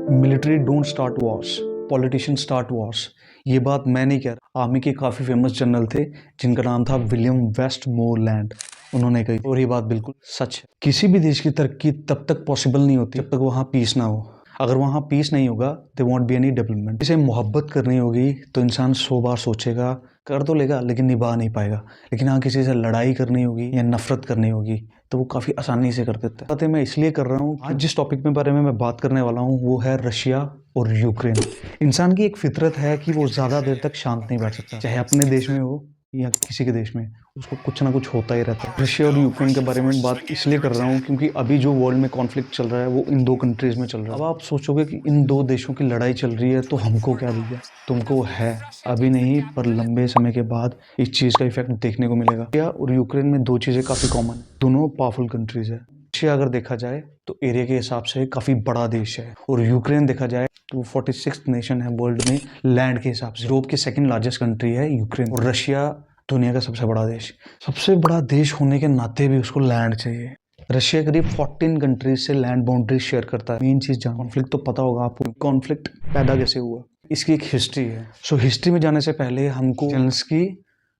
Military don't start Wars, politician start Wars. ये बात मैं नहीं कह रहा, आर्मी के काफ़ी फेमस जनरल थे जिनका नाम था विलियम वेस्टमोरलैंड। उन्होंने कही और ये बात बिल्कुल सच है। किसी भी देश की तरक्की तब तक पॉसिबल नहीं होती जब तक वहाँ पीस ना हो। अगर वहाँ पीस नहीं होगा they want be any development. इसे मोहब्बत करनी होगी तो इंसान 100 बार सोचेगा, कर तो लेगा लेकिन निभा नहीं पाएगा। लेकिन हाँ, किसी से लड़ाई करनी होगी या नफरत करनी होगी तो वो काफ़ी आसानी से कर देता है। बातें मैं इसलिए कर रहा हूँ, आज जिस टॉपिक में बारे में मैं बात करने वाला हूँ वो है रशिया और यूक्रेन। इंसान की एक फितरत है कि वो ज़्यादा देर तक शांत नहीं बैठ सकता, चाहे अपने देश में हो या किसी के देश में, उसको कुछ ना कुछ होता ही रहता है। रशिया और यूक्रेन के बारे में बात इसलिए कर रहा हूँ क्योंकि अभी जो वर्ल्ड में कॉन्फ्लिक्ट चल रहा है वो इन दो कंट्रीज में चल रहा है। अब आप सोचोगे कि इन दो देशों की लड़ाई चल रही है तो हमको क्या दिया? तुमको है, अभी नहीं पर लंबे समय के बाद इस चीज़ का इफेक्ट देखने को मिलेगा। रशिया और यूक्रेन में दो चीज़ें काफ़ी कॉमन है, दोनों पावरफुल कंट्रीज है। रशिया अगर देखा जाए तो एरिया के हिसाब से काफ़ी बड़ा देश है और यूक्रेन देखा जाए तो 46th नेशन है वर्ल्ड में लैंड के हिसाब से। यूरोप की सेकंड लार्जेस्ट कंट्री है यूक्रेन और रशिया दुनिया का सबसे बड़ा देश। सबसे बड़ा देश होने के नाते भी उसको लैंड चाहिए। रशिया करीब 14 कंट्रीज से लैंड बाउंड्री शेयर करता है। मेन चीज़ जान, कॉन्फ्लिक्ट तो पता होगा आपको, कॉन्फ्लिक्ट पैदा कैसे हुआ, इसकी एक हिस्ट्री है। सो हिस्ट्री में जाने से पहले हमको जेलेंस्की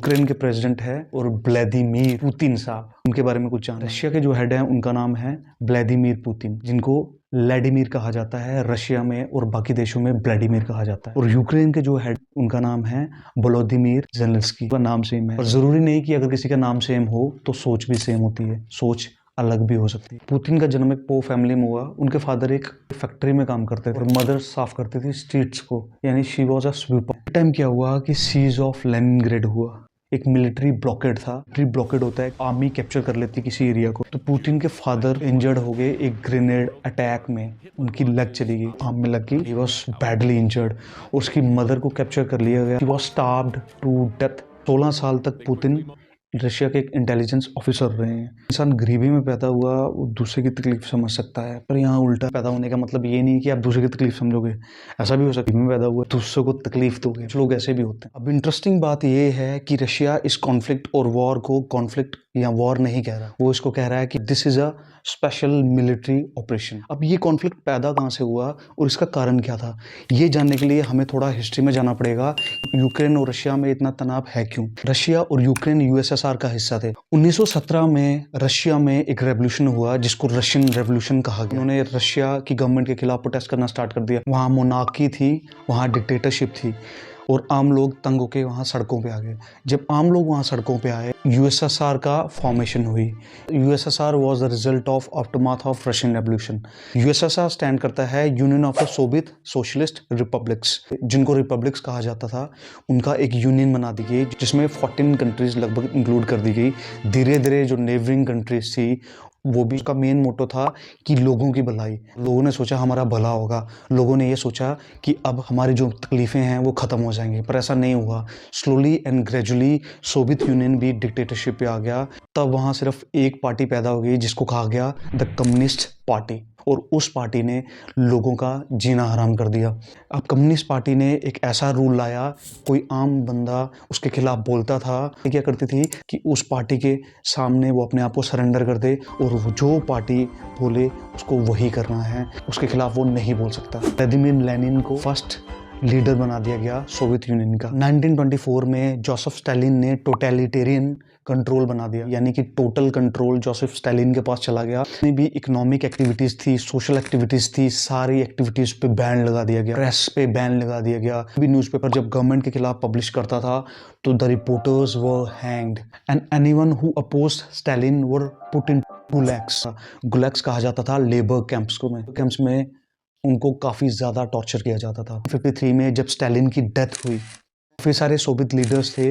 यूक्रेन के प्रेसिडेंट है और व्लादिमीर पुतिन साहब, उनके बारे में कुछ जानना। रशिया के जो हेड है उनका नाम है व्लादिमीर पुतिन, जिनको व्लादिमीर कहा जाता है रशिया में, और बाकी देशों में व्लादिमीर कहा जाता है। और यूक्रेन के जो हेड उनका नाम है वोलोदिमीर जेलेंस्की। का नाम सेम है और जरूरी नहीं कि अगर किसी का नाम सेम हो तो सोच भी सेम होती है, सोच अलग भी हो सकती है। पुतिन का जन्म एक पो फैमिली में हुआ। उनके फादर एक फैक्ट्री में काम करते थे और मदर साफ करती थी स्ट्रीट्स को, यानी she was a sweeper. Time क्या हुआ कि सीज ऑफ लेनिनग्रेड हुआ, एक मिलिट्री ब्लॉकेड था। मिलिट्री ब्लॉकेड होता है, आर्मी कैप्चर कर लेती किसी एरिया को। तो पुतिन के फादर इंजर्ड हो गए एक ग्रेनेड अटैक में, उनकी लग चली गई, आर्म में लग गई, ही वाज बैडली इंजर्ड। उसकी मदर को कैप्चर कर लिया गया, he was starved to death. 16 साल तक पुतिन रशिया के एक इंटेलिजेंस ऑफिसर रहे हैं। इंसान गरीबी में पैदा हुआ वो दूसरे की तकलीफ समझ सकता है, पर यहाँ उल्टा, पैदा होने का मतलब ये नहीं कि आप दूसरे की तकलीफ समझोगे। ऐसा भी हो सकता है में पैदा हुआ दूसरे को तकलीफ दोगे, कुछ लोग ऐसे भी होते हैं। अब इंटरेस्टिंग बात ये है कि रशिया इस कॉन्फ्लिक्ट और वॉर को कॉन्फ्लिक्ट या वॉर नहीं कह रहा, वो इसको कह रहा है कि this is a special military operation. अब ये कॉन्फ्लिक्ट पैदा कहाँ से हुआ और इसका कारण क्या था, ये जानने के लिए हमें थोड़ा हिस्ट्री में जाना पड़ेगा। यूक्रेन और रशिया में इतना तनाव है क्यों? रशिया और यूक्रेन यूएसएसआर का हिस्सा थे। 1917 में रशिया में एक रेवोल्यूशन हुआ जिसको रशियन रेवोल्यूशन कहा गया। उन्होंने रशिया की गवर्नमेंट के खिलाफ प्रोटेस्ट करना स्टार्ट कर दिया। वहाँ मोनार्की थी, वहाँ डिक्टेटरशिप थी और आम लोग तंग होके वहाँ सड़कों पे आ गए। जब आम लोग वहाँ सड़कों पे आए, यूएसएसआर का फॉर्मेशन हुई। USSR was the result of aftermath of Russian revolution. USSR stand करता है union of the Soviet socialist republics, जिनको रिपब्लिक्स कहा जाता था। उनका एक यूनियन बना दी गई जिसमें 14 कंट्रीज लगभग इंक्लूड कर दी गई। धीरे धीरे जो नेबरिंग कंट्रीज थी वो भी, उसका मेन मोटो था कि लोगों की भलाई। लोगों ने सोचा हमारा भला होगा, लोगों ने ये सोचा कि अब हमारी जो तकलीफ़ें हैं वो ख़त्म हो जाएंगी, पर ऐसा नहीं हुआ। Slowly and gradually Soviet union भी डिक्टेटरशिप पे आ गया। तब वहाँ सिर्फ एक पार्टी पैदा हो गई जिसको कहा गया द कम्युनिस्ट पार्टी, और उस पार्टी ने लोगों का जीना हराम कर दिया। अब कम्युनिस्ट पार्टी ने एक ऐसा रूल लाया, कोई आम बंदा उसके खिलाफ बोलता था, क्या करती थी कि उस पार्टी के सामने वो अपने आप को सरेंडर कर दे और वो जो पार्टी बोले उसको वही करना है, उसके खिलाफ वो नहीं बोल सकता। व्लादिमीर लेनिन को फर्स्ट लीडर बना दिया गया सोवियत यूनियन का। 1924 में जोसेफ स्टालिन ने टोटलिटेरियन कंट्रोल बना दिया, यानी कि टोटल कंट्रोल जोसेफ स्टालिन के पास चला गया। जितनी भी इकोनॉमिक एक्टिविटीज थी, सोशल एक्टिविटीज थी, सारी एक्टिविटीज पे बैन लगा दिया गया। प्रेस पे बैन लगा दिया गया। भी न्यूज़पेपर जब गवर्नमेंट के खिलाफ पब्लिश करता था तो the reporters were hanged and anyone who opposed Stalin were put in gulags. Gulags कहा जाता था लेबर कैंप्स को। कैंप्स में उनको काफ़ी ज़्यादा टॉर्चर किया जाता था। 53 में जब स्टालिन की डेथ हुई, काफ़ी सारे सोवियत लीडर्स थे,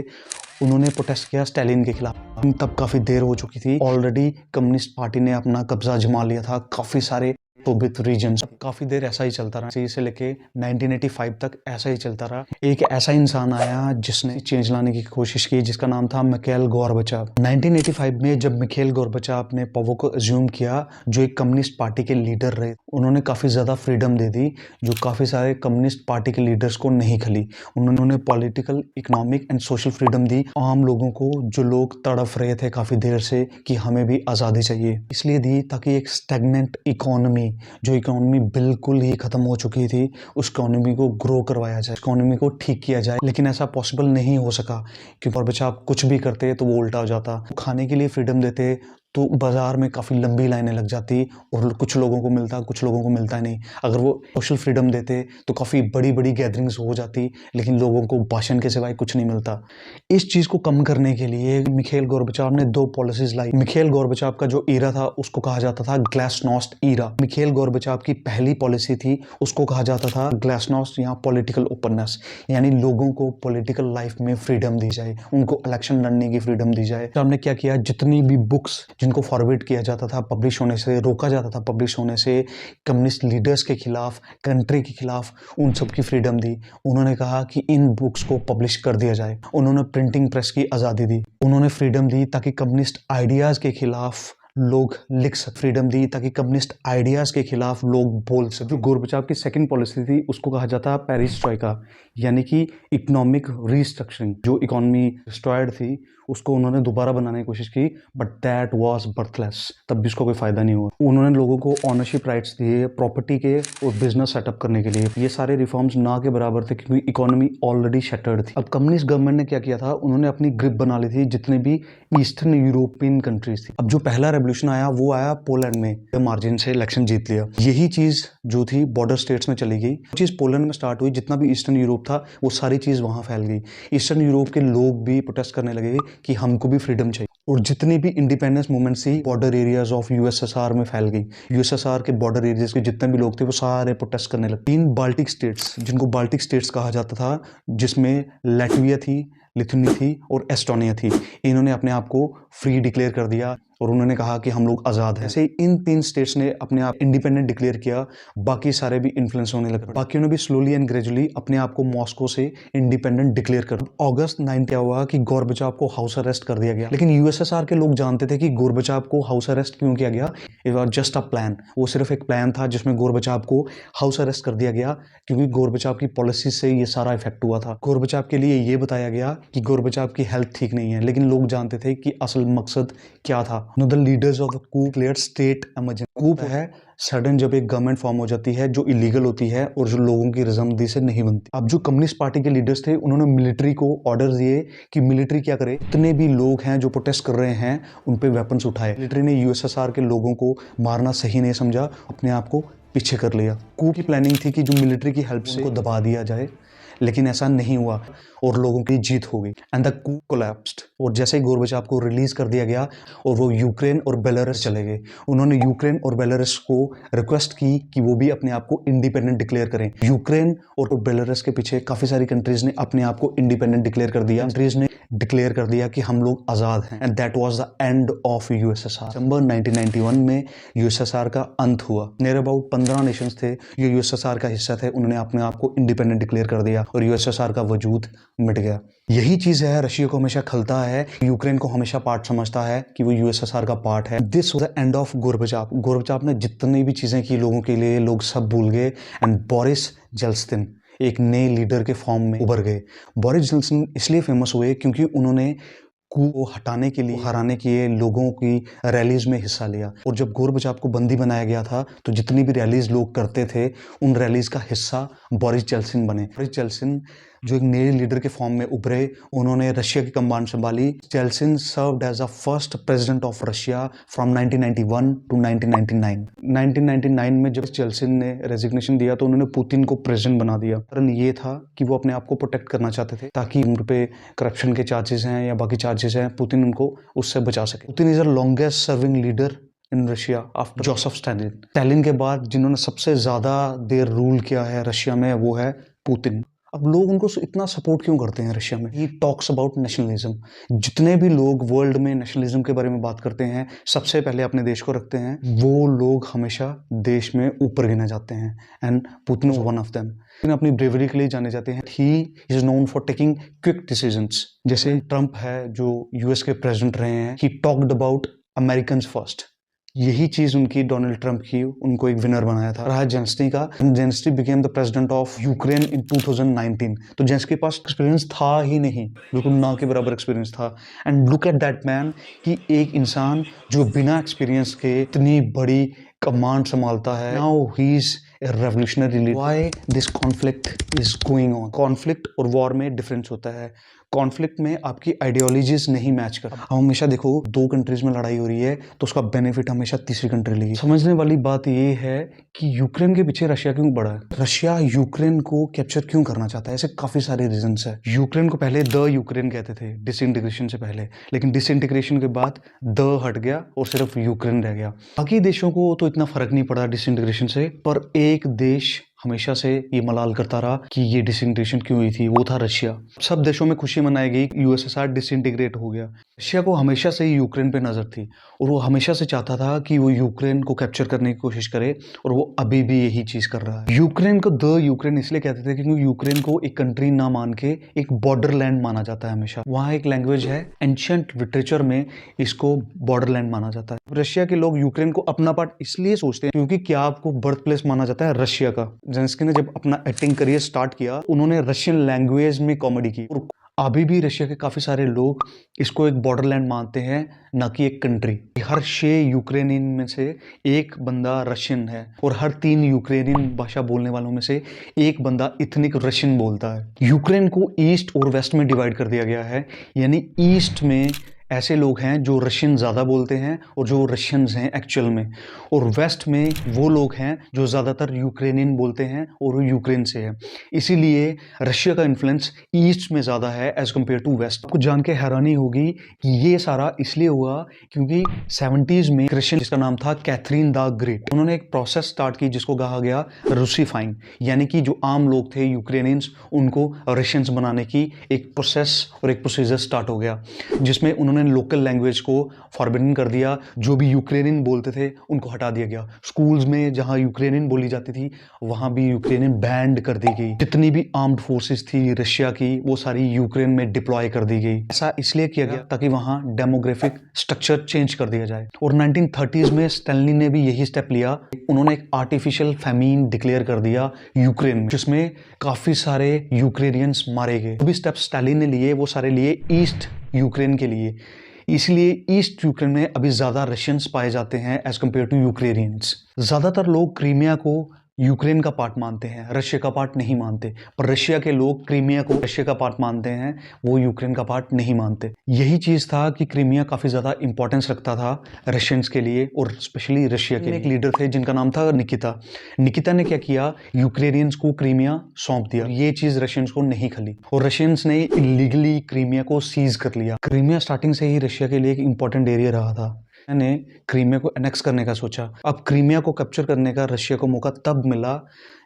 उन्होंने प्रोटेस्ट किया स्टालिन के खिलाफ। तब काफ़ी देर हो चुकी थी, ऑलरेडी कम्युनिस्ट पार्टी ने अपना कब्जा जमा लिया था काफ़ी सारे सोवियत रीजन्स। काफ़ी देर ऐसा ही चलता रहा, से लेके 1985 तक ऐसा ही चलता रहा। एक ऐसा इंसान आया जिसने चेंज लाने की कोशिश की, जिसका नाम था मिखाइल गोर्बाचेव। 1985 में जब मिखाइल गोर्बाचेव ने पावर को अज्यूम किया, जो एक कम्युनिस्ट पार्टी के लीडर रहे, उन्होंने काफ़ी ज़्यादा फ्रीडम दे दी जो काफ़ी सारे कम्युनिस्ट पार्टी के लीडर्स को नहीं खली। उन्होंने political, economic and social freedom दी आम लोगों को, जो लोग तड़फ रहे थे काफ़ी देर से कि हमें भी आज़ादी चाहिए। इसलिए दी ताकि एक स्टैग्नेंट इकोनॉमी, जो इकोनॉमी बिल्कुल ही खत्म हो चुकी थी उस इकोनॉमी को ग्रो करवाया जाए, इकोनॉमी को ठीक किया जाए। लेकिन ऐसा पॉसिबल नहीं हो सका क्योंकि और बच्चा आप कुछ भी करते तो वो उल्टा हो जाता। खाने के लिए फ्रीडम देते तो बाजार में काफ़ी लंबी लाइनें लग जाती और कुछ लोगों को मिलता, कुछ लोगों को मिलता नहीं। अगर वो सोशल फ्रीडम देते तो काफ़ी बड़ी बड़ी गैदरिंग्स हो जाती, लेकिन लोगों को भाषण के सिवाय कुछ नहीं मिलता। इस चीज़ को कम करने के लिए मिखाइल गोर्बाचेव ने 2 पॉलिसीज लाई। मिखाइल गोर्बाचेव का जो ईरा था उसको कहा जाता था ग्लासनोस्ट ईरा। मिखाइल गोर्बाचेव की पहली पॉलिसी थी, उसको कहा जाता था ग्लासनोस्ट या पॉलिटिकल ओपननेस, यानी लोगों को पॉलिटिकल लाइफ में फ्रीडम दी जाए, उनको इलेक्शन लड़ने की फ्रीडम दी जाए। तो हमने क्या किया, जितनी भी बुक्स जिनको फॉरवर्ड किया जाता था, पब्लिश होने से रोका जाता था, पब्लिश होने से कम्युनिस्ट लीडर्स के खिलाफ, कंट्री के खिलाफ, उन सब की फ्रीडम दी। उन्होंने कहा कि इन बुक्स को पब्लिश कर दिया जाए। उन्होंने प्रिंटिंग प्रेस की आज़ादी दी। उन्होंने फ्रीडम दी ताकि कम्युनिस्ट आइडियाज़ के खिलाफ लोग लिख सकें, फ्रीडम दी ताकि कम्युनिस्ट आइडियाज़ के खिलाफ लोग बोल सकें। जो गोर्बाचेव की सेकंड पॉलिसी थी उसको कहा जाता पेरिस्ट्रोइका, यानी कि इकोनॉमिक रीस्ट्रक्चरिंग। जो इकोनॉमी डिस्ट्रॉयड थी उसको उन्होंने दोबारा बनाने की कोशिश की, बट दैट वाज बर्थलेस, तब भी उसका कोई फायदा नहीं हुआ। उन्होंने लोगों को ऑनरशिप राइट्स दिए प्रॉपर्टी के और बिजनेस सेटअप करने के लिए। ये सारे रिफॉर्म्स ना के बराबर थे क्योंकि इकोनॉमी ऑलरेडी शटर्ड थी। अब कम्युनिस्ट गवर्नमेंट ने क्या किया था, उन्होंने अपनी ग्रिप बना ली थी जितने भी ईस्टर्न यूरोपियन कंट्रीज थी। अब जो पहला रेवोल्यूशन आया वो आया पोलैंड में, मार्जिन से इलेक्शन जीत लिया। यही चीज जो थी बॉर्डर स्टेट्स में चली गई। चीज पोलैंड में स्टार्ट हुई, जितना भी ईस्टर्न यूरोप था वो सारी चीज वहां फैल गई। ईस्टर्न यूरोप के लोग भी प्रोटेस्ट करने लगे कि हमको भी फ्रीडम चाहिए, और जितनी भी इंडिपेंडेंस मूवमेंट थी बॉर्डर एरियाज ऑफ यूएसएसआर में फैल गई। यूएसएसआर के बॉर्डर एरियाज के जितने भी लोग थे वो सारे प्रोटेस्ट करने लगे। 3 बाल्टिक स्टेट्स, जिनको बाल्टिक स्टेट्स कहा जाता था, जिसमें लैटविया थी, लिथुआनिया थी और एस्टोनिया थी, इन्होंने अपने आप को फ्री डिक्लेयर कर दिया और उन्होंने कहा कि हम लोग आज़ाद हैं। ऐसे इन 3 स्टेट्स ने अपने आप इंडिपेंडेंट डिक्लेयर किया, बाकी सारे भी इन्फ्लुएंस होने लगे। बाकियों ने भी स्लोली एंड ग्रेजुअली अपने आप को मॉस्को से इंडिपेंडेंट डिक्लेयर कर। अगस्त 9 क्या हुआ कि गोर्बाचेव को हाउस अरेस्ट कर दिया गया, लेकिन यूएसएसआर के लोग जानते थे कि गोर्बाचेव को हाउस अरेस्ट क्यों किया गया। It was just a plan, वो सिर्फ एक प्लान था जिसमें गोर्बाचेव को हाउस अरेस्ट कर दिया गया क्योंकि गोर्बाचेव की पॉलिसी से ये सारा इफेक्ट हुआ था। गोर्बाचेव के लिए ये बताया गया कि गोर्बाचेव की हेल्थ ठीक नहीं है, लेकिन लोग जानते थे कि असल मकसद क्या था। No the leaders of the coup clear state emergency. Coup है सडन जब एक गवर्नमेंट फॉर्म हो जाती है जो इलीगल होती है और जो लोगों की रजामंदी से नहीं बनती। अब जो कम्युनिस्ट पार्टी के लीडर्स थे उन्होंने मिलिट्री को ऑर्डर दिए कि मिलिट्री क्या करे, इतने भी लोग हैं जो प्रोटेस्ट कर रहे हैं उन पे वेपन्स उठाए। मिलिट्री ने यूएसएसआर के लोगों को मारना सही नहीं समझा, अपने आप को पीछे कर लिया। कू की प्लानिंग थी कि जो मिलिट्री की हेल्प से उनको दबा दिया जाए, लेकिन ऐसा नहीं हुआ और लोगों की जीत हो गई एंड द कू कोलैप्स्ड। और जैसे ही गोर्बाचेव को रिलीज कर दिया गया और वो यूक्रेन और बेलारूस चले गए, उन्होंने यूक्रेन और बेलारूस को रिक्वेस्ट की कि वो भी अपने आप को इंडिपेंडेंट डिक्लेयर करें। यूक्रेन और बेलारूस के पीछे काफी सारी कंट्रीज ने अपने आप को इंडिपेंडेंट डिक्लेयर कर दिया। कंट्रीज ने डिक्लेयर कर दिया कि हम लोग आजाद हैं and that was the end of USSR. दिसंबर 1991 में यूएसएसआर का अंत हुआ। नियर अबाउट 15 नेशंस थे जो यूएसएसआर का हिस्सा थे, उन्होंने अपने आप को इंडिपेंडेंट डिक्लेयर कर दिया और यूएसएसआर का वजूद मिट गया। यही चीज है, रशिया को हमेशा खलता है, यूक्रेन को हमेशा पार्ट समझता है कि वो यूएसएसआर का पार्ट है। This was the end of Gorbachev. Gorbachev ने जितनी भी चीजें की लोगों के लिए, लोग सब भूल गए एंड बोरिस जेल्त्सिन एक नए लीडर के फॉर्म में उभर गए। बोरिस जेल्त्सिन इसलिए फेमस हुए क्योंकि उन्होंने कू को हटाने के लिए, हराने के लिए लोगों की रैलीज में हिस्सा लिया। और जब गोर्बाचेव को बंदी बनाया गया था तो जितनी भी रैलीज लोग करते थे उन रैलीज का हिस्सा बोरिस जेल्त्सिन बने। बोरिस जेल्त्सिन जो एक नए लीडर के फॉर्म में उभरे, उन्होंने रशिया की कमान संभाली। Yeltsin served as a first president of Russia from 1991 to 1999। 1999 में जब जेल्त्सिन ने रेजिग्नेशन दिया तो उन्होंने पुतिन को प्रेसिडेंट बना दिया। कारण ये था कि वो अपने आप को प्रोटेक्ट करना चाहते थे ताकि उन पे करप्शन के चार्जेस हैं या बाकी चार्जेस हैं, पुतिन उनको उससे बचा सके। Putin is the longest serving leader in Russia after Joseph Stalin. Stalin के बाद जिन्होंने सबसे ज्यादा देर रूल किया है रशिया में वो है पुतिन। अब लोग उनको इतना सपोर्ट क्यों करते हैं रशिया में? He talks about nationalism. जितने भी लोग वर्ल्ड में नेशनलिज्म के बारे में बात करते हैं सबसे पहले अपने देश को रखते हैं, वो लोग हमेशा देश में ऊपर गिने जाते हैं and Putin is one of them. लेकिन अपनी ब्रेवरी के लिए जाने जाते हैं। He is known for taking quick decisions. जैसे ट्रंप है जो यूएस के प्रेसिडेंट रहे हैं, he talked about American first. यही चीज उनकी डोनाल्ड ट्रंप की उनको एक विनर बनाया था। रहा जेलेंस्की का, Zelensky became the president of Ukraine in 2019। तो जेलेंस्की के पास एक्सपीरियंस था ही नहीं, बिल्कुल ना के बराबर एक्सपीरियंस था। And look at that man कि एक इंसान जो बिना एक्सपीरियंस के इतनी बड़ी कमांड संभालता है। Now he is a revolutionary leader. Why this conflict is going on? Conflict और वॉर में डिफरेंस होता है। कॉन्फ्लिक्ट में आपकी आइडियोलॉजीज नहीं मैच कर। हम हमेशा देखो, दो कंट्रीज में लड़ाई हो रही है तो उसका बेनिफिट हमेशा तीसरी कंट्री लेगी। समझने वाली बात ये है कि यूक्रेन के पीछे रशिया क्यों पड़ा है। रशिया यूक्रेन को कैप्चर क्यों करना चाहता है? ऐसे काफी सारे रीजंस है। यूक्रेन को पहले द यूक्रेन कहते थे डिसइंटीग्रेशन से पहले, लेकिन डिसइंटीग्रेशन के बाद द हट गया और सिर्फ यूक्रेन रह गया। बाकी देशों को तो इतना फर्क नहीं पड़ा डिसइंटीग्रेशन से, पर एक देश हमेशा से ये मलाल करता रहा कि ये डिसइंटीग्रेशन क्यों हुई थी, वो था रशिया। सब देशों में खुशी मनाई गई, यूएसएसआर डिसइंटीग्रेट हो गया। रशिया को हमेशा से ही यूक्रेन पे नजर थी और वो हमेशा से चाहता था कि वो यूक्रेन को कैप्चर करने की कोशिश करे, और वो अभी भी यही चीज कर रहा है। यूक्रेन को द यूक्रेन इसलिए कहते थे क्योंकि यूक्रेन को एक कंट्री ना मान के एक बॉर्डर लैंड माना जाता है हमेशा। वहाँ एक लैंग्वेज है, एंशिएंट लिटरेचर में इसको बॉर्डर लैंड माना जाता है। रशिया के लोग यूक्रेन को अपना पार्ट इसलिए सोचते हैं क्योंकि क्या आपको बर्थ प्लेस माना जाता है रशिया का। जेलेंस्की ने जब अपना एक्टिंग करियर स्टार्ट किया, उन्होंने रशियन लैंग्वेज में कॉमेडी की, और अभी भी रशिया के काफी सारे लोग इसको एक बॉर्डरलैंड मानते हैं, ना कि एक कंट्री। हर 6 यूक्रेनियन में से एक बंदा रशियन है, और हर 3 यूक्रेनियन भाषा बोलने वालों में से एक बंदा इथनिक रशियन बोलता है। यूक्रेन को ईस्ट और वेस्ट में डिवाइड कर दिया गया है, यानी ईस्ट में ऐसे लोग हैं जो रशियन ज़्यादा बोलते हैं और जो रशियंस हैं एक्चुअल में, और वेस्ट में वो लोग हैं जो ज़्यादातर यूक्रेनियन बोलते हैं और वो यूक्रेन से है। इसीलिए रशिया का इन्फ्लुएंस ईस्ट में ज़्यादा है एज कम्पेयर टू वेस्ट। आपको जान के हैरानी होगी कि ये सारा इसलिए हुआ क्योंकि 70s में क्रिश्चियन, जिसका नाम था कैथरीन द ग्रेट, उन्होंने एक प्रोसेस स्टार्ट की जिसको कहा गया रूसीफाइंग, यानी कि जो आम लोग थे यूक्रेनियंस, उनको रशियंस बनाने की एक प्रोसेस और एक प्रोसीजर स्टार्ट हो गया, जिसमें उन्होंने लोकल लैंग्वेज को फॉरबिडन कर दिया। जो भी यूक्रेनियन बोलते थे उनको हटा दिया गया। स्कूल्स में जहां यूक्रेनियन बोली जाती थी वहां भी यूक्रेनियन बैंड कर दी गई। जितनी भी आर्म्ड फोर्सेस थी रशिया की, वो सारी यूक्रेन में डिप्लॉय कर दी गई। ऐसा इसलिए किया गया ताकि वहां डेमोग्राफिक स्ट्रक्चर चेंज कर दिया जाए। और 1930s में स्टैलिन ने भी यही स्टेप लिया। उन्होंने एक आर्टिफिशियल फैमीन डिक्लेयर कर दिया यूक्रेन में, जिसमें काफी सारे यूक्रेनियंस मारे गए। जो भी स्टेप स्टैलिन ने लिए वो सारे लिए ईस्ट यूक्रेन के लिए। इसलिए ईस्ट यूक्रेन में अभी ज़्यादा रशियंस पाए जाते हैं एज कम्पेयर टू यूक्रेनियंस। ज़्यादातर लोग क्रीमिया को यूक्रेन का पार्ट मानते हैं, रशिया का पार्ट नहीं मानते, पर रशिया के लोग क्रीमिया को रशिया का पार्ट मानते हैं, वो यूक्रेन का पार्ट नहीं मानते। यही चीज़ था कि क्रीमिया काफ़ी ज़्यादा इंपॉर्टेंस रखता था रशियंस के लिए, और स्पेशली रशिया के। एक लीडर थे जिनका नाम था निकिता। निकिता ने क्या किया, यूक्रेनियंस को क्रीमिया सौंप दिया। ये चीज़ रशियंस को नहीं खली और रशियंस ने इलीगली क्रीमिया को सीज कर लिया। क्रीमिया स्टार्टिंग से ही रशिया के लिए एक इंपॉर्टेंट एरिया रहा था। ने क्रीमिया को एनेक्स करने का सोचा। अब क्रीमिया को कैप्चर करने का रशिया को मौका तब मिला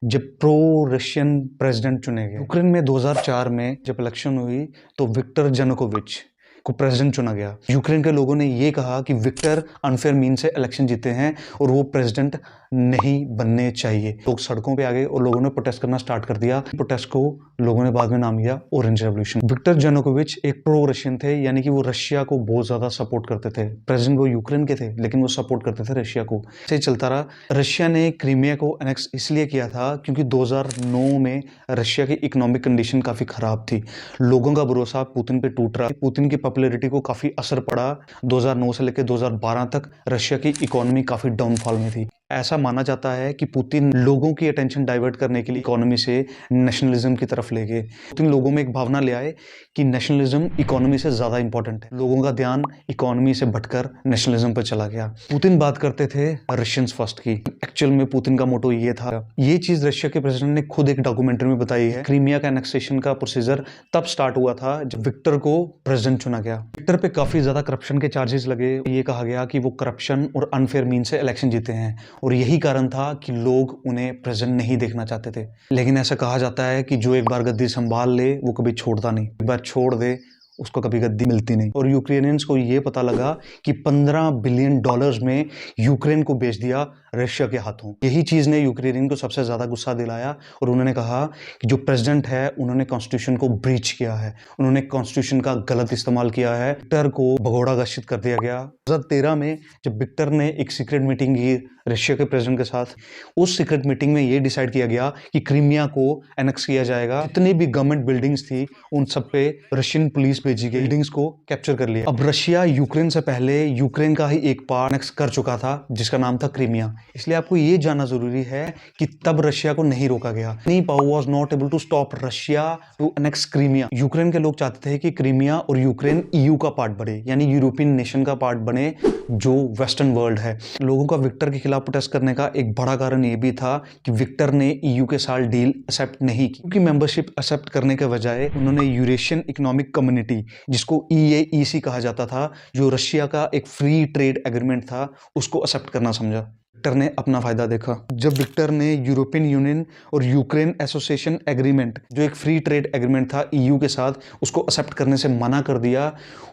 जब प्रो रशियन प्रेसिडेंट चुने गए। यूक्रेन में 2004 में जब इलेक्शन हुई तो विक्टर यानुकोविच को प्रेसिडेंट चुना गया। यूक्रेन के लोगों ने ये कहा कि विक्टर अनफेयर मीन से इलेक्शन जीते हैं और वो प्रेसिडेंट नहीं बनने चाहिए। लोग सड़कों पे आ गए और लोगों ने प्रोटेस्ट करना स्टार्ट कर दिया। प्रोटेस्ट को लोगों ने बाद में नाम दिया ऑरेंज रेवोल्यूशन। विक्टर यानुकोविच एक प्रो रशियन थे, यानी कि वो रशिया को बहुत ज्यादा सपोर्ट करते थे। प्रेसिडेंट वो यूक्रेन के थे लेकिन वो सपोर्ट करते थे रशिया को। ऐसे चलता रहा। रशिया ने क्रीमिया को एनेक्स इसलिए किया था क्योंकि 2009 में रशिया की इकोनॉमिक कंडीशन काफी खराब थी। लोगों का भरोसा पुतिन पे टूट रहा। पुतिन की पॉपुलैरिटी को काफी असर पड़ा। 2009 से लेकर 2012 तक रशिया की इकोनॉमी काफी डाउनफॉल में थी। ऐसा माना जाता है कि पुतिन लोगों की अटेंशन डाइवर्ट करने के लिए इकोनॉमी से नेशनलिज्म की तरफ ले गए। पुतिन लोगों में एक भावना ले आए कि नेशनलिज्म इकोनॉमी से ज्यादा इंपॉर्टेंट है। लोगों का ध्यान इकोनॉमी से भटकर नेशनलिज्म पर चला गया। पुतिन बात करते थे रशियंस फर्स्ट की। एक्चुअल में पुतिन का मोटो ये था। ये चीज रशिया के प्रेसिडेंट ने खुद एक डॉक्यूमेंट्री में बताई है। क्रीमिया का एनेक्सेशन का प्रोसीजर तब स्टार्ट हुआ था जब विक्टर को प्रेसिडेंट चुना गया। विक्टर पे काफी ज्यादा करप्शन के चार्जेस लगे। ये कहा गया कि वो करप्शन और अनफेयर मीन से इलेक्शन जीते हैं और यही कारण था कि लोग उन्हें प्रेजेंट नहीं देखना चाहते थे। लेकिन ऐसा कहा जाता है कि जो एक बार गद्दी संभाल ले वो कभी छोड़ता नहीं, एक बार छोड़ दे उसको कभी गद्दी मिलती नहीं। और यूक्रेनियंस को ये पता लगा कि $15 बिलियन में यूक्रेन को बेच दिया रशिया के हाथों। यही चीज ने यूक्रेनियन को सबसे ज्यादा गुस्सा दिलाया और उन्होंने कहा कि जो प्रेसिडेंट है उन्होंने कॉन्स्टिट्यूशन को ब्रीच किया है, उन्होंने कॉन्स्टिट्यूशन का गलत इस्तेमाल किया है। विक्टर को भगोड़ा घोषित कर दिया गया। 2013 में जब विक्टर ने एक सीक्रेट मीटिंग की रशिया के प्रेसिडेंट के साथ, उस सीक्रेट मीटिंग में ये डिसाइड किया गया कि क्रीमिया को एनेक्स किया जाएगा। जितनी भी गवर्नमेंट बिल्डिंग्स थी उन सब पे रशियन पुलिस भेजी गई, बिल्डिंग्स को कैप्चर कर लिया। अब रशिया यूक्रेन से पहले यूक्रेन का ही एक पार्ट नेक्स्ट कर चुका था जिसका नाम था क्रीमिया। इसलिए आपको ये जानना जरूरी है कि तब रशिया को नहीं रोका गया। Any power was not able to stop Russia to annex Crimea. Ukraine के लोग चाहते थे कि क्रीमिया और यूक्रेन ईयू का पार्ट बने, यानी यूरोपियन नेशन का पार्ट बने जो वेस्टर्न वर्ल्ड है। लोगों का विक्टर के खिलाफ प्रोटेस्ट करने का एक बड़ा कारण ये भी था कि विक्टर ने ईयू के साथ डील एक्सेप्ट नहीं की, क्योंकि मेंबरशिप एक्सेप्ट करने के बजाय उन्होंने यूरेशियन इकोनॉमिक कम्युनिटी, जिसको EAEC कहा जाता था, जो रशिया का एक फ्री ट्रेड एग्रीमेंट था, उसको एक्सेप्ट करना समझा। विक्टर ने अपना फायदा देखा। जब विक्टर ने यूरोपियन यूनियन और यूक्रेन एसोसिएशन एग्रीमेंट, जो एक फ्री ट्रेड एग्रीमेंट था ईयू के साथ, उसको एक्सेप्ट करने से मना कर दिया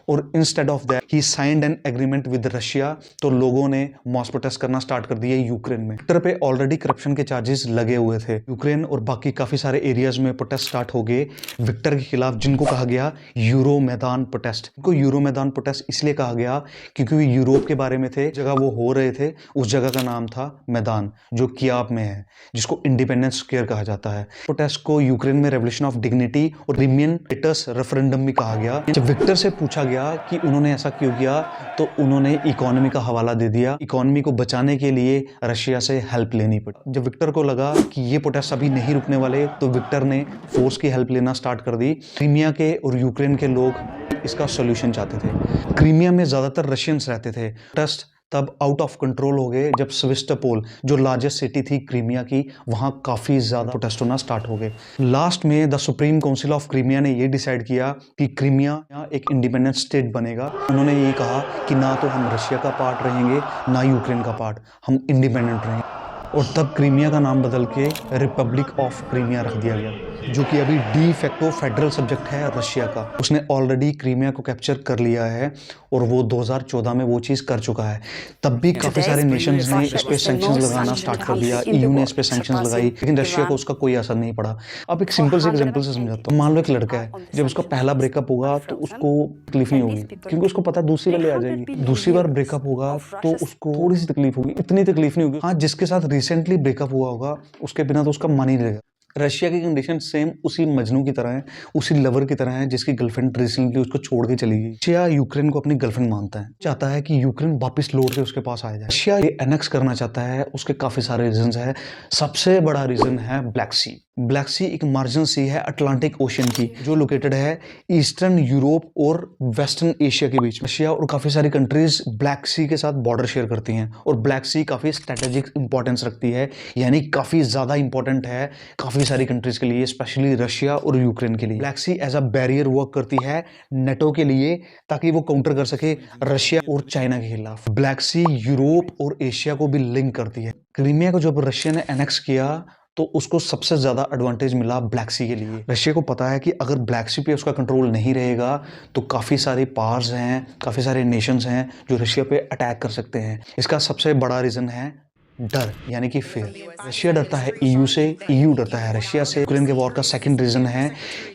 और instead of that he signed an agreement with Russia, तो लोगों ने मास प्रोटेस्ट करना स्टार्ट कर दिया यूक्रेन में। विक्टर पे ऑलरेडी करप्शन के चार्जेस लगे हुए थे। यूक्रेन और बाकी काफी सारे एरियाज में प्रोटेस्ट स्टार्ट हो गए विक्टर के खिलाफ, जिनको कहा गया यूरो मैदान प्रोटेस्ट। इनको यूरो मैदान प्रोटेस्ट इसलिए कहा गया क्योंकि वे यूरोप के बारे में थे। जगह वो हो रहे थे, उस जगह का नाम था मैदान, जो कियाव में है, जिसको इंडिपेंडेंस स्क्वायर कहा जाता है। प्रोटेस्ट को यूक्रेन में रेवोल्यूशन ऑफ डिग्निटी और क्रिमियन स्टेटस रेफरेंडम भी कहा गया। जब विक्टर से पूछा गया कि उन्होंने ऐसा क्यों किया, तो उन्होंने इकोनॉमी का हवाला दे दिया। इकोनॉमी को बचाने के लिए रशिया से हेल्प लेनी पड़ी। जब विक्टर को लगा कि ये प्रोटेस्ट अभी नहीं रुकने वाले, तो विक्टर ने फोर्स की हेल्प लेना स्टार्ट कर दी। क्रीमिया के और यूक्रेन के लोग इसका सोल्यूशन चाहते थे। क्रीमिया में ज्यादातर रशियंस रहते थे। प्रोटेस्ट तब आउट ऑफ कंट्रोल हो गए जब सेवास्टोपोल, जो लार्जेस्ट सिटी थी क्रीमिया की, वहां काफी ज्यादा प्रोटेस्ट होना स्टार्ट हो गए। लास्ट में the supreme council of Crimea ने ये डिसाइड किया कि क्रीमिया एक इंडिपेंडेंट स्टेट बनेगा। उन्होंने ये कहा कि ना तो हम रशिया का पार्ट रहेंगे, ना यूक्रेन का पार्ट, हम इंडिपेंडेंट रहेंगे। और तब क्रीमिया का नाम बदल के रिपब्लिक ऑफ क्रीमिया रख दिया गया, जो कि अभी डी फैक्टो फेडरल सब्जेक्ट है रशिया का। उसने ऑलरेडी क्रीमिया को कैप्चर कर लिया है और वो 2014 में वो चीज़ कर चुका है। तब भी काफ़ी सारे नेशंस ने इस पे सैंक्शंस लगाना स्टार्ट कर दिया। ईयू ने इस पे सैंक्शंस लगाई, लेकिन रशिया को उसका कोई असर नहीं पड़ा। अब एक सिंपल से एग्जांपल से समझाता हूँ। मान लो एक लड़का है, जब उसका पहला ब्रेकअप होगा तो उसको तकलीफ नहीं होगी, क्योंकि उसको पता दूसरी वाले आ जाएगी। दूसरी बार ब्रेकअप होगा तो उसको थोड़ी सी तकलीफ होगी, इतनी तकलीफ नहीं होगी। हाँ, जिसके साथ रिसेंटली ब्रेकअप हुआ होगा उसके बिना तो उसका मन ही रहेगा। रशिया की कंडीशन सेम उसी मजनू की तरह है, उसी लवर की तरह है जिसकी गर्लफ्रेंड रिसेंटली उसको छोड़ के चली गई। रशिया यूक्रेन को अपनी गर्लफ्रेंड मानता है, चाहता है कि यूक्रेन वापस लौट के उसके पास आ जाए। रशिया ये एनेक्स करना चाहता है, उसके काफी सारे रीजन है। सबसे बड़ा रीजन है ब्लैक सी। ब्लैक सी एक मार्जिनल सी है अटलांटिक ओशन की, जो लोकेटेड है ईस्टर्न यूरोप और वेस्टर्न एशिया के बीच में। रशिया और काफी सारी कंट्रीज ब्लैक सी के साथ बॉर्डर शेयर करती हैं, और ब्लैक सी काफी स्ट्रेटेजिक इंपॉर्टेंस रखती है, यानी काफी ज्यादा इंपॉर्टेंट है काफी सारी कंट्रीज के लिए, स्पेशली रशिया और यूक्रेन के लिए। Black Sea as a barrier work करती है नेटो के लिए, ताकि वो काउंटर कर सके रशिया और चाइना के खिलाफ। ब्लैक सी यूरोप और एशिया को भी लिंक करती है। क्रीमिया को जब रशिया ने एनेक्स किया तो उसको सबसे ज्यादा एडवांटेज मिला ब्लैक सी के लिए। रशिया को पता है कि अगर ब्लैक सी पे उसका कंट्रोल नहीं रहेगा तो काफी सारे पावर्स हैं, काफी सारे नेशंस हैं जो रशिया पे अटैक कर सकते हैं। इसका सबसे बड़ा रीजन है डर, यानी कि फेयर। रशिया डरता है ईयू से, ईयू डरता है रशिया से। यूक्रेन के वॉर का सेकंड रीजन है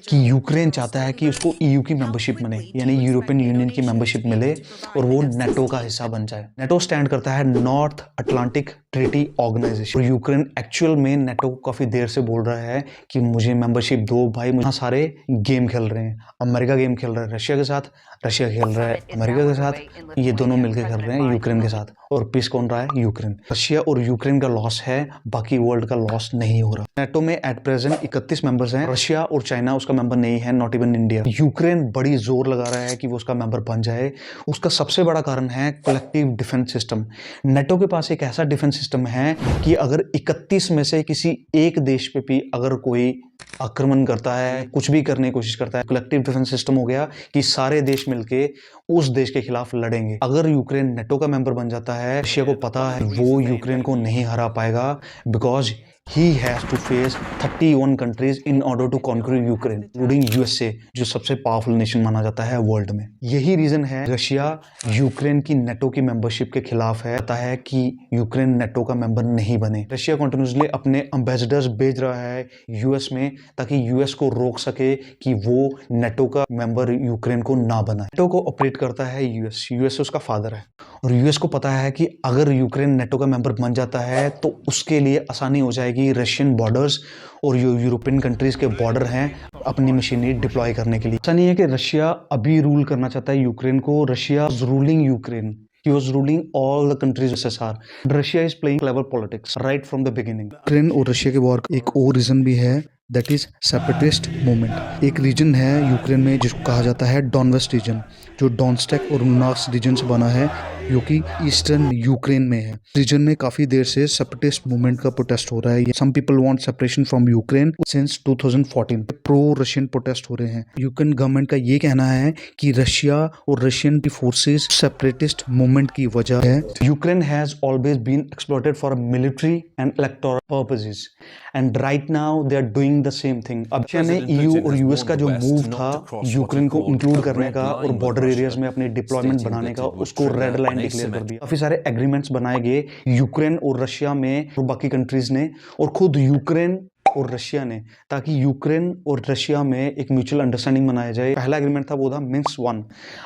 कि यूक्रेन चाहता है कि उसको ईयू की मेंबरशिप मिले, यानी यूरोपियन यूनियन की मेंबरशिप मिले और वो नेटो का हिस्सा बन जाए। नेटो स्टैंड करता है नॉर्थ अटलांटिक ट्रीटी ऑर्गेनाइजेशन, और यूक्रेन एक्चुअल में नेटो को काफी देर से बोल रहा है कि मुझे मेंबरशिप दो भाई। मुझे सारे गेम खेल रहे हैं, अमेरिका गेम खेल रहा है रशिया के साथ, रशिया खेल रहा है अमेरिका के साथ, ये दोनों मिलकर खेल रहे हैं यूक्रेन के साथ, और पीस कौन रहा है? यूक्रेन। रशिया और यूक्रेन का लॉस है, बाकी वर्ल्ड का लॉस नहीं हो रहा। नेटो में एट प्रेजेंट 31 मेंबर्स हैं। रशिया और चाइना उसका मेंबर नहीं है, नॉट इवन इंडिया। यूक्रेन बड़ी जोर लगा रहा है कि वो उसका मेंबर बन जाए। उसका सबसे बड़ा कारण है कलेक्टिव डिफेंस सिस्टम। नेटो के पास एक ऐसा डिफेंस सिस्टम है कि अगर 31 में से किसी एक देश पे भी अगर कोई आक्रमण करता है, कुछ भी करने की कोशिश करता है, कलेक्टिव डिफेंस सिस्टम हो गया कि सारे देश मिलके उस देश के खिलाफ लड़ेंगे। अगर यूक्रेन नेटो का मेंबर बन जाता है, रशिया को पता है वो यूक्रेन को नहीं हरा पाएगा, because he has to face 31 countries in order to conquer Ukraine, including USA, जो सबसे पावरफुल नेशन माना जाता है वर्ल्ड में। यही रीजन है रशिया यूक्रेन की नेटो की मेंबरशिप के खिलाफ है। पता है कि यूक्रेन नेटो का मेंबर नहीं बने। रशिया कंटिन्यूसली अपने एम्बेसडर्स भेज रहा है यूएस में, ताकि यूएस को रोक सके कि वो नेटो का मेंबर यूक्रेन को ना बनाए। नेटो को ऑपरेट करता है यूएस, यूएस उसका फादर है, और यूएस को पता है कि अगर यूक्रेन नेटो का मेंबर बन जाता है तो उसके लिए आसानी हो जाएगी जाएगी रशियन बॉर्डर्स और जो यूरोपियन कंट्रीज के बॉर्डर हैं अपनी मशीनरी डिप्लॉय करने के लिए। ऐसा नहीं है कि रशिया अभी रूल करना चाहता है यूक्रेन को। Russia is ruling Ukraine, he was ruling all the countries USSR. Russia is playing clever politics right from the beginning. Ukraine और रशिया के वॉर का एक और रीजन भी है, दैट इज सेपरेटिस्ट मूवमेंट। एक रीजन है यूक्रेन में जिसको कहा जाता है डॉनवेस्ट रीजन, जो डॉनस्टेक और लुनास्क रीजन से बना है, जो कि ईस्टर्न यूक्रेन में है। रीजन में काफी देर से सेपरेटिस्ट मूवमेंट का प्रोटेस्ट हो रहा है। Some people want separation from Ukraine since 2014। Pro Russian protest हो रहे हैं। यूक्रेन गवर्नमेंट का ये कहना है कि रशिया और रशियन की फोर्सेस सेपरेटिस्ट मूवमेंट की वजह है। Ukraine has always been exploited for military and electoral purposes and right now they are doing the same thing. अब ने ईयू और यूएस का जो मूव था यूक्रेन को इंक्लूड करने का और बॉर्डर एरियाज में अपने डिप्लॉयमेंट बनाने का, उसको रेड लाइन डिक्लेयर कर दिया। काफी सारे एग्रीमेंट्स बनाए गए यूक्रेन और रशिया में और बाकी कंट्रीज ने और खुद यूक्रेन और रशिया ने, ताकि यूक्रेन और रशिया में एक म्यूचुअल अंडरस्टैंडिंग बनाया जाए। पहला एग्रीमेंट था वो था मिन्स्क 1।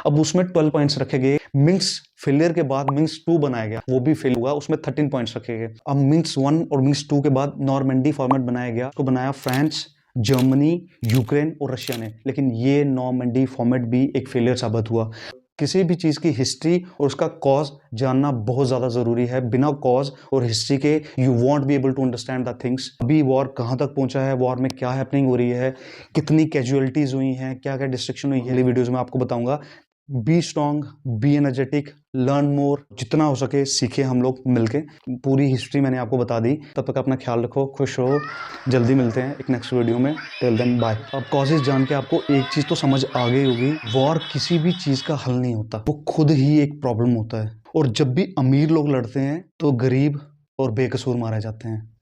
अब उसमें 12 पॉइंट्स रखे गए। मिन्स्क फेलियर के बाद मिन्स्क 2 बनाया गया, वो भी फेल हुआ, उसमें 13 पॉइंट्स रखे गए। अब मिन्स्क 1 और मिन्स्क 2 के बाद नॉर्मैंडी फॉर्मेट बनाया गया, उसको बनाया फ्रांस, जर्मनी, यूक्रेन और रशिया ने। लेकिन ये नॉर्मैंडी फॉर्मेट भी एक फेलियर साबित हुआ। किसी भी चीज़ की हिस्ट्री और उसका कॉज जानना बहुत ज़्यादा ज़रूरी है। बिना कॉज और हिस्ट्री के you won't be able to understand the things. अभी वॉर कहाँ तक पहुँचा है, वॉर में क्या हैपनिंग हो रही है, कितनी कैजुअलिटीज़ हुई हैं, क्या क्या डिस्ट्रक्शन हुई है, वीडियोज़ में आपको बताऊंगा। Be strong, be energetic, learn more, जितना हो सके सीखे हम लोग मिलके। पूरी हिस्ट्री मैंने आपको बता दी। तब तक अपना ख्याल रखो, खुश रहो, जल्दी मिलते हैं एक नेक्स्ट वीडियो में। Till then bye. अब कॉजेज जान के आपको एक चीज़ तो समझ आ गई होगी, वॉर किसी भी चीज़ का हल नहीं होता, वो खुद ही एक प्रॉब्लम होता है। और जब भी अमीर लोग लड़ते हैं तो गरीब और बेकसूर मारे जाते हैं।